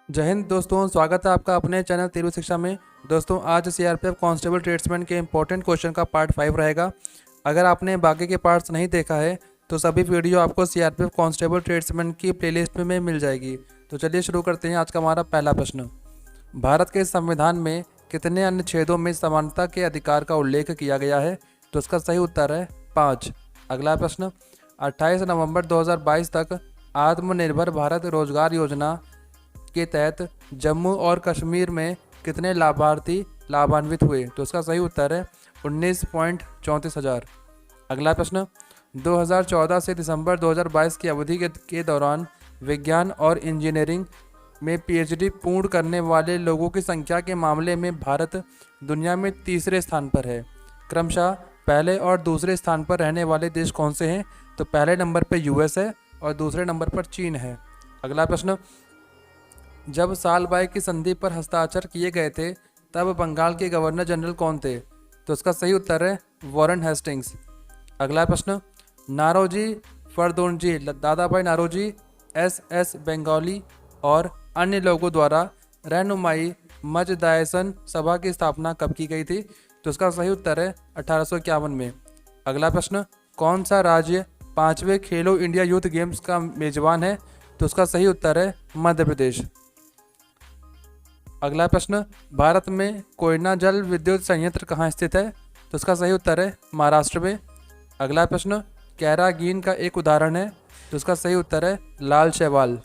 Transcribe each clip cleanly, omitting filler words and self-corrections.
जय हिंद दोस्तों, स्वागत है आपका अपने चैनल तीरू शिक्षा में। दोस्तों, आज सीआरपीएफ कांस्टेबल ट्रेड्समैन के इंपॉर्टेंट क्वेश्चन का पार्ट 5 रहेगा। अगर आपने बाकी के पार्ट्स नहीं देखा है तो सभी वीडियो आपको सीआरपीएफ कांस्टेबल ट्रेड्समैन की प्लेलिस्ट में मिल जाएगी। तो चलिए शुरू करते हैं। आज का हमारा पहला प्रश्न, भारत के संविधान में कितने अनुच्छेदों में समानता के अधिकार का उल्लेख किया गया है? तो इसका सही उत्तर है 5। अगला प्रश्न, 28 नवंबर 2022 तक आत्मनिर्भर भारत रोजगार योजना के तहत जम्मू और कश्मीर में कितने लाभार्थी लाभान्वित हुए? तो इसका सही उत्तर है 19.34 हजार। अगला प्रश्न, 2014 से दिसंबर 2022 की अवधि के दौरान विज्ञान और इंजीनियरिंग में पीएचडी पूर्ण करने वाले लोगों की संख्या के मामले में भारत दुनिया में तीसरे स्थान पर है। क्रमशः पहले और दूसरे स्थान पर रहने वाले देश कौन से हैं? तो पहले नंबर पर यूएस है और दूसरे नंबर पर चीन है। अगला प्रश्न, जब सालबाई की संधि पर हस्ताक्षर किए गए थे तब बंगाल के गवर्नर जनरल कौन थे? तो इसका सही उत्तर है वॉरेन हेस्टिंग्स। अगला प्रश्न, नारोजी फरदोनजी, दादाभाई नारोजी, एस बंगाली और अन्य लोगों द्वारा रहनुमाई मजदायसन सभा की स्थापना कब की गई थी? तो इसका सही उत्तर है 1851 में। अगला प्रश्न, कौन सा राज्य 5वें खेलो इंडिया यूथ गेम्स का मेजबान है? तो उसका सही उत्तर है मध्य प्रदेश। अगला प्रश्न, भारत में कोयना जल विद्युत संयंत्र कहाँ स्थित है? तो इसका सही उत्तर है महाराष्ट्र में। अगला प्रश्न, कैरागीन का एक उदाहरण है? तो इसका सही उत्तर है लाल शैवाल।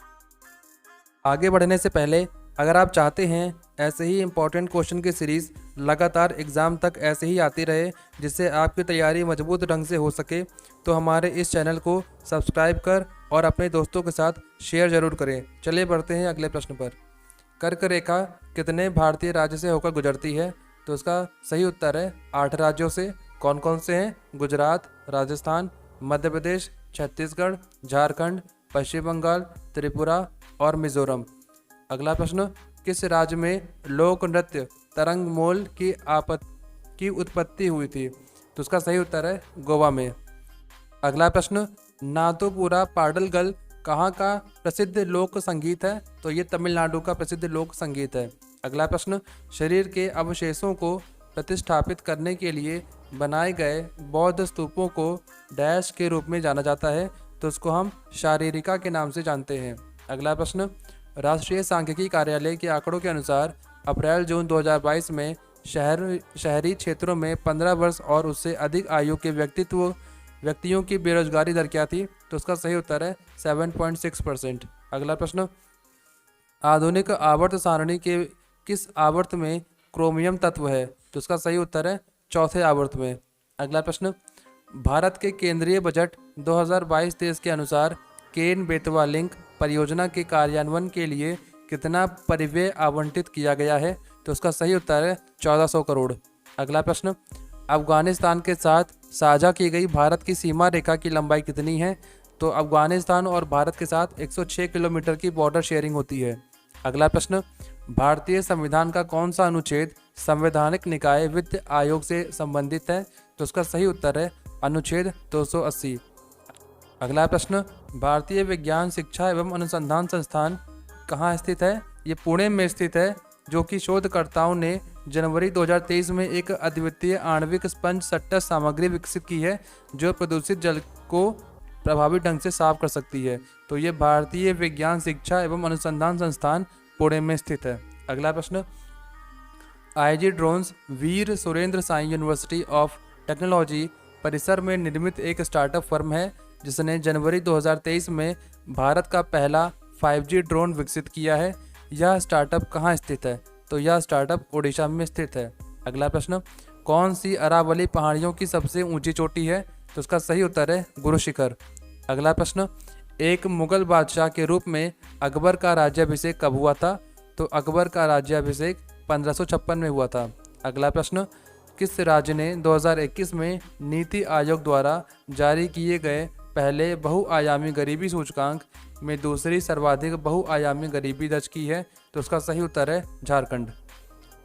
आगे बढ़ने से पहले अगर आप चाहते हैं ऐसे ही इंपॉर्टेंट क्वेश्चन की सीरीज़ लगातार एग्ज़ाम तक ऐसे ही आती रहे जिससे आपकी तैयारी मजबूत ढंग से हो सके, तो हमारे इस चैनल को सब्सक्राइब कर और अपने दोस्तों के साथ शेयर ज़रूर करें। चलिए बढ़ते हैं अगले प्रश्न पर। कर्क रेखा कितने भारतीय राज्य से होकर गुजरती है? तो इसका सही उत्तर है 8 राज्यों से। कौन कौन से हैं? गुजरात, राजस्थान, मध्य प्रदेश, छत्तीसगढ़, झारखंड, पश्चिम बंगाल, त्रिपुरा और मिजोरम। अगला प्रश्न, किस राज्य में लोक नृत्य तरंगमोल की उत्पत्ति हुई थी? तो उसका सही उत्तर है गोवा में। अगला प्रश्न, नादुपुरा पाडलगल कहाँ का प्रसिद्ध लोक संगीत है? तो ये तमिलनाडु का प्रसिद्ध लोक संगीत है। अगला प्रश्न, शरीर के अवशेषों को प्रतिष्ठापित करने के लिए बनाए गए बौद्ध स्तूपों को डैश के रूप में जाना जाता है? तो उसको हम शारीरिका के नाम से जानते हैं। अगला प्रश्न, राष्ट्रीय सांख्यिकी कार्यालय के आंकड़ों के अनुसार अप्रैल जून 2022 में शहरी क्षेत्रों में 15 वर्ष और उससे अधिक आयु के व्यक्तियों की बेरोजगारी दर क्या थी? तो उसका सही उत्तर है 7.6%। अगला प्रश्न, आधुनिक आवर्त सारणी के किस आवर्त में क्रोमियम तत्व है? तो उसका सही उत्तर है चौथे आवर्त में। अगला प्रश्न, भारत के केंद्रीय बजट 2022-23 के अनुसार केन बेतवा लिंक परियोजना के कार्यान्वयन के लिए कितना परिव्यय आवंटित किया गया है? तो उसका सही उत्तर है 1400 करोड़। अगला प्रश्न, अफगानिस्तान के साथ साझा की गई भारत की सीमा रेखा की लंबाई कितनी है? तो अफगानिस्तान और भारत के साथ 106 किलोमीटर की बॉर्डर शेयरिंग होती है। अगला प्रश्न, भारतीय संविधान का कौन सा अनुच्छेद संवैधानिक निकाय वित्त आयोग से संबंधित है? तो उसका सही उत्तर है अनुच्छेद 280। अगला प्रश्न, भारतीय विज्ञान शिक्षा एवं अनुसंधान संस्थान कहाँ स्थित है? ये पुणे में स्थित है, जो कि शोधकर्ताओं ने जनवरी 2023 में एक अद्वितीय आणविक स्पंज सट्टा सामग्री विकसित की है जो प्रदूषित जल को प्रभावी ढंग से साफ कर सकती है। तो ये भारतीय विज्ञान शिक्षा एवं अनुसंधान संस्थान पुणे में स्थित है। अगला प्रश्न, IG drones Veer Surendra Sai university of technology परिसर में निर्मित एक स्टार्टअप फर्म है जिसने जनवरी 2023 में भारत का पहला 5G ड्रोन विकसित किया है। यह स्टार्टअप कहाँ स्थित है? तो यह स्टार्टअप ओडिशा में स्थित है। अगला प्रश्न, कौन सी अरावली पहाड़ियों की सबसे ऊंची चोटी है? तो उसका सही उत्तर है गुरु शिखर। अगला प्रश्न, एक मुगल बादशाह के रूप में अकबर का राज्याभिषेक कब हुआ था? तो अकबर का राज्याभिषेक 1556 में हुआ था। अगला प्रश्न, किस राज्य ने 2021 में नीति आयोग द्वारा जारी किए गए पहले बहुआयामी गरीबी सूचकांक में दूसरी सर्वाधिक बहुआयामी गरीबी दर्ज की है? तो उसका सही उत्तर है झारखंड।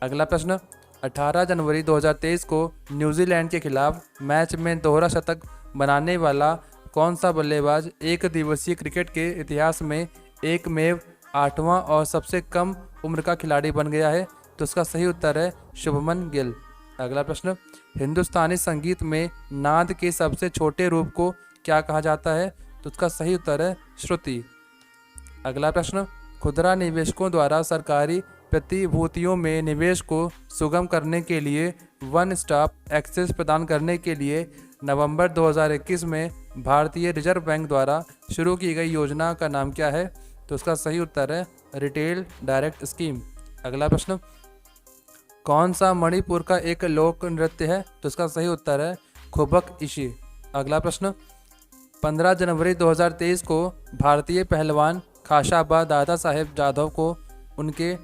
अगला प्रश्न, 18 जनवरी 2023 को न्यूजीलैंड के खिलाफ मैच में दोहरा शतक बनाने वाला कौन सा बल्लेबाज एक दिवसीय क्रिकेट के इतिहास में एकमेव 8वां और सबसे कम उम्र का खिलाड़ी बन गया है? तो इसका सही उत्तर है शुभमन गिल। अगला प्रश्न, हिंदुस्तानी संगीत में नाद के सबसे छोटे रूप को क्या कहा जाता है? तो इसका सही उत्तर है श्रुति। अगला प्रश्न, खुदरा निवेशकों द्वारा सरकारी प्रतिभूतियों में निवेश को सुगम करने के लिए वन स्टॉप एक्सेस प्रदान करने के लिए नवंबर 2021 में भारतीय रिजर्व बैंक द्वारा शुरू की गई योजना का नाम क्या है? तो इसका सही उत्तर है रिटेल डायरेक्ट स्कीम। अगला प्रश्न, कौन सा मणिपुर का एक लोक नृत्य है? तो इसका सही उत्तर है खुबक इशी। अगला प्रश्न, 15 जनवरी 2023 को भारतीय पहलवान खाशाबा दादा साहेब जाधव को उनके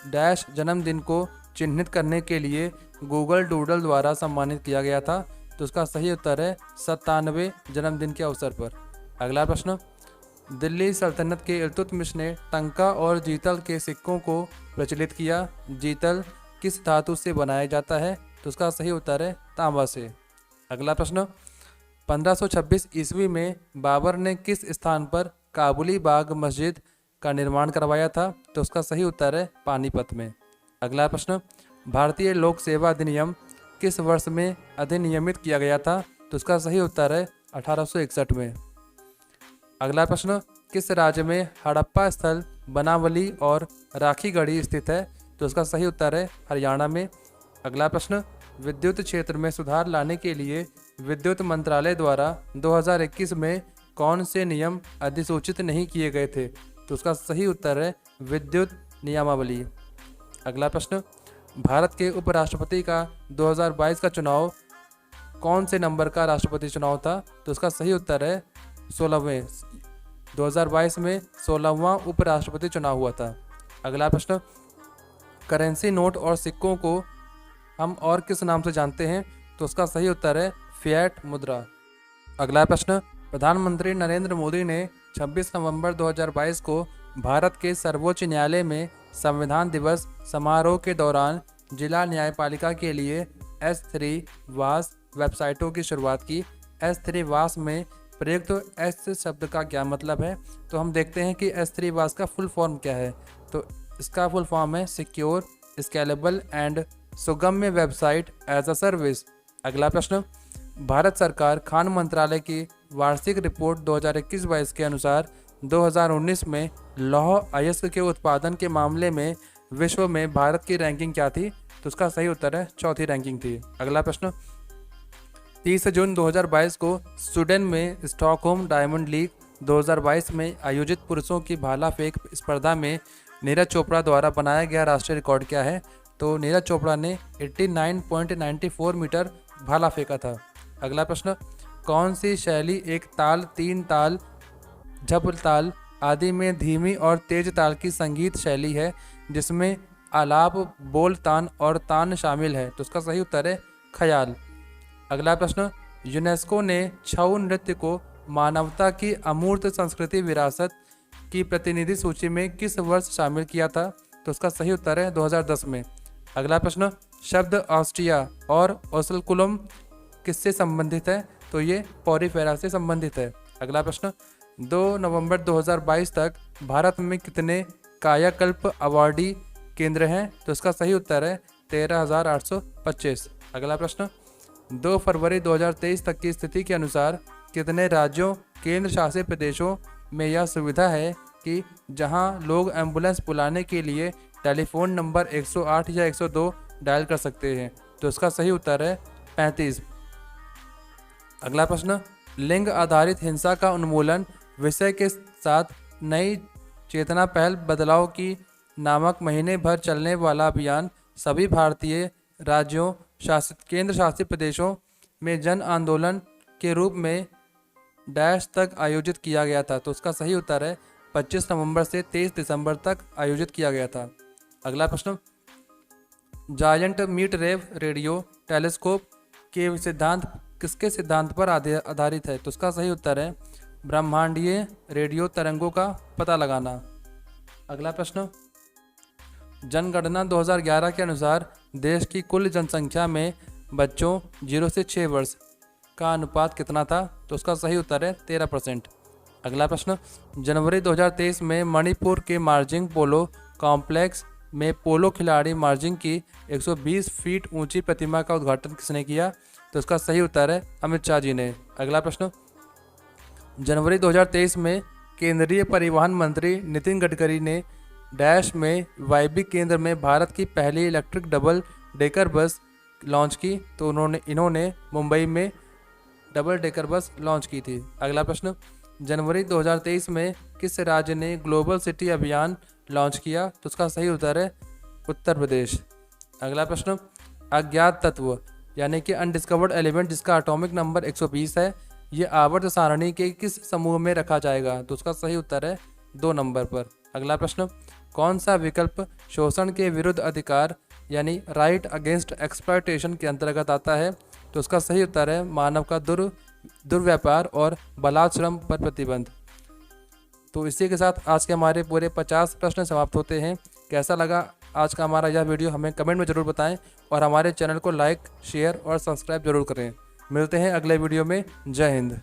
डैश जन्मदिन को चिन्हित करने के लिए गूगल डूडल द्वारा सम्मानित किया गया था। तो उसका सही उत्तर है 97वें जन्मदिन के अवसर पर। अगला प्रश्न, दिल्ली सल्तनत के इल्तुतमिश ने टंका और जीतल के सिक्कों को प्रचलित किया। जीतल किस धातु से बनाया जाता है? तो उसका सही उत्तर है तांबा से। अगला प्रश्न, 1526 ईस्वी में बाबर ने किस स्थान पर काबुली बाग मस्जिद का निर्माण करवाया था? तो उसका सही उत्तर है पानीपत में। अगला प्रश्न, भारतीय लोक सेवा अधिनियम किस वर्ष में अधिनियमित किया गया था? तो उसका सही उत्तर है 1861 में। अगला प्रश्न, किस राज्य में हड़प्पा स्थल बनावली और राखीगढ़ी स्थित है? तो उसका सही उत्तर है हरियाणा में। अगला प्रश्न, विद्युत क्षेत्र में सुधार लाने के लिए विद्युत मंत्रालय द्वारा 2021 में कौन से नियम अधिसूचित नहीं किए गए थे? तो उसका सही उत्तर है विद्युत नियमावली। अगला प्रश्न, भारत के उपराष्ट्रपति का 2022 का चुनाव कौन से नंबर का राष्ट्रपति चुनाव था? तो उसका सही उत्तर है 16वें। 2022 में 16वां उपराष्ट्रपति चुनाव हुआ था। अगला प्रश्न, करेंसी नोट और सिक्कों को हम और किस नाम से जानते हैं? तो उसका सही उत्तर है फिएट मुद्रा। अगला प्रश्न, प्रधानमंत्री नरेंद्र मोदी ने 26 नवंबर 2022 को भारत के सर्वोच्च न्यायालय में संविधान दिवस समारोह के दौरान जिला न्यायपालिका के लिए S3 वास वेबसाइटों की शुरुआत की। S3 वास में प्रयुक्त S शब्द का क्या मतलब है? तो हम देखते हैं कि S3 वास का फुल फॉर्म क्या है। तो इसका फुल फॉर्म है सिक्योर, स्केलेबल एंड सुगम्य वेबसाइट एज अ सर्विस। अगला प्रश्न, भारत सरकार खान मंत्रालय की वार्षिक रिपोर्ट 2021-22 के अनुसार 2019 में लौह अयस्क के उत्पादन के मामले में विश्व में भारत की रैंकिंग क्या थी? तो उसका सही उत्तर है चौथी रैंकिंग थी। अगला प्रश्न, 30 जून 2022 को स्वीडन में स्टॉकहोम डायमंड लीग 2022 में आयोजित पुरुषों की भाला फेंक स्पर्धा में नीरज चोपड़ा द्वारा बनाया गया राष्ट्रीय रिकॉर्ड क्या है? तो नीरज चोपड़ा ने 89.94 मीटर भाला फेंका था। अगला प्रश्न, कौन सी शैली एक ताल, तीन ताल, झपल ताल आदि में धीमी और तेज ताल की संगीत शैली है जिसमें आलाप, बोल तान और तान शामिल है? तो उसका सही उत्तर है ख्याल। अगला प्रश्न, यूनेस्को ने छऊ नृत्य को मानवता की अमूर्त संस्कृति विरासत की प्रतिनिधि सूची में किस वर्ष शामिल किया था? तो उसका सही उत्तर है 2010 में। अगला प्रश्न, शब्द ऑस्ट्रिया और ओसलकुलम किससे संबंधित है? तो ये पॉरीफेरा से संबंधित है। अगला प्रश्न, 2 नवंबर 2022 तक भारत में कितने कायाकल्प अवार्डी केंद्र हैं? तो इसका सही उत्तर है 13,825। अगला प्रश्न, 2 फरवरी 2023 तक की स्थिति के अनुसार कितने राज्यों, केंद्र शासित प्रदेशों में यह सुविधा है कि जहां लोग एम्बुलेंस बुलाने के लिए टेलीफोन नंबर 108 या 102 डायल कर सकते हैं? तो इसका सही उत्तर है 35। अगला प्रश्न, लिंग आधारित हिंसा का उन्मूलन विषय के साथ नई चेतना पहल बदलाव की नामक महीने भर चलने वाला अभियान सभी भारतीय राज्यों, केंद्र शासित प्रदेशों में जन आंदोलन के रूप में डैश तक आयोजित किया गया था? तो उसका सही उत्तर है 25 नवंबर से 23 दिसंबर तक आयोजित किया गया था। अगला प्रश्न, giant mid wave radio telescope के सिद्धांत किसके सिद्धांत पर आधारित है? तो उसका सही उत्तर है ब्रह्मांडीय रेडियो तरंगों का पता लगाना। अगला प्रश्न, जनगणना 2011 के अनुसार देश की कुल जनसंख्या में बच्चों 0 से 6 वर्ष का अनुपात कितना था? तो उसका सही उत्तर है 13%। अगला प्रश्न, जनवरी 2023 में मणिपुर के मार्जिंग पोलो कॉम्प्लेक्स में पोलो खिलाड़ी मार्जिंग की 120 फीट ऊंची प्रतिमा का उद्घाटन किसने किया? तो इसका सही उत्तर है अमित शाह जी ने। अगला प्रश्न, जनवरी 2023 में केंद्रीय परिवहन मंत्री नितिन गडकरी ने डैश में वाईबी केंद्र में भारत की पहली electric double decker bus launch की। तो इन्होंने मुंबई में डबल डेकर बस लॉन्च की थी। अगला प्रश्न, जनवरी 2023 में किस राज्य ने ग्लोबल सिटी अभियान लॉन्च किया? तो उसका सही उत्तर है उत्तर प्रदेश। अगला प्रश्न, अज्ञात तत्व यानी कि अनडिस्कवर्ड एलिमेंट जिसका एटॉमिक नंबर 120 है, ये आवर्त सारणी के किस समूह में रखा जाएगा? तो उसका सही उत्तर है 2 नंबर पर। अगला प्रश्न, कौन सा विकल्प शोषण के विरुद्ध अधिकार यानी राइट अगेंस्ट एक्सप्लॉयटेशन के अंतर्गत आता है? तो उसका सही उत्तर है मानव का दुर्व्यापार और बलात् श्रम पर प्रतिबंध। तो इसी के साथ आज के हमारे पूरे 50 प्रश्न समाप्त होते हैं। कैसा लगा आज का हमारा यह वीडियो हमें कमेंट में ज़रूर बताएं और हमारे चैनल को लाइक, शेयर और सब्सक्राइब जरूर करें। मिलते हैं अगले वीडियो में। जय हिंद।